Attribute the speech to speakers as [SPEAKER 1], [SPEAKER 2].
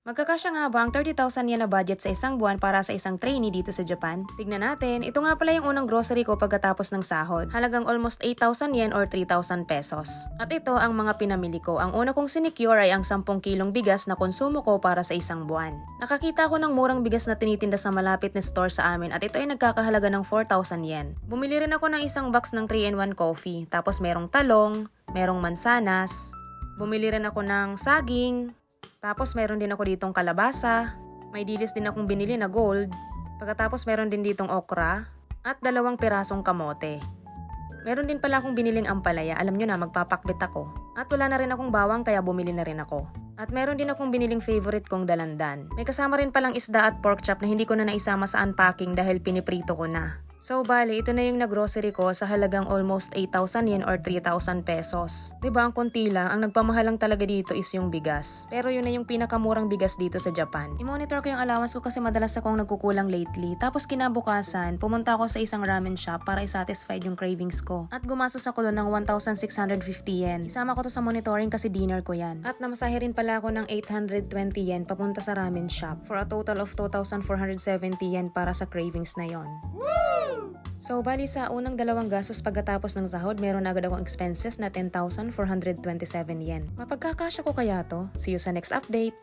[SPEAKER 1] Magkakasya nga ba ang 30,000 yen na budget sa isang buwan para sa isang trainee dito sa Japan? Tignan natin, ito nga pala yung unang grocery ko pagkatapos ng sahod. Halagang almost 8,000 yen or 3,000 pesos. At ito ang mga pinamili ko. Ang una kong sinecure ay ang 10 kilong bigas na konsumo ko para sa isang buwan. Nakakita ko ng murang bigas na tinitinda sa malapit na store sa amin at ito ay nagkakahalaga ng 4,000 yen. Bumili rin ako ng isang box ng 3-in-1 coffee. Tapos merong talong, merong mansanas. Bumili rin ako ng saging. Tapos meron din ako ditong kalabasa, may dilis din akong binili na gold, pagkatapos meron din ditong okra, at 2 pirasong kamote. Meron din pala akong biniling ampalaya, alam nyo na magpapakbit ako. At wala na rin akong bawang kaya bumili na rin ako. At meron din akong biniling favorite kong dalandan. May kasama rin palang isda at pork chop na hindi ko na naisama sa unpacking dahil piniprito ko na. So bali, ito na yung naggrocery ko sa halagang almost 8,000 yen or 3,000 pesos. Diba ang konti lang, ang nagpamahalang talaga dito is yung bigas. Pero yun na yung pinakamurang bigas dito sa Japan. I-monitor ko yung allowance ko kasi madalas akong nagkukulang lately. Tapos kinabukasan, pumunta ako sa isang ramen shop para i-satisfied yung cravings ko. At gumastos ako doon ng 1,650 yen. Isama ko to sa monitoring kasi dinner ko yan. At namasahe rin pala ako ng 820 yen papunta sa ramen shop for a total of 2,470 yen para sa cravings na yon. So, bali sa unang 2 gastos pagkatapos ng sahod, meron agad akong expenses na 10,427 yen. Mapagkakasya ko kaya to? See you sa next update!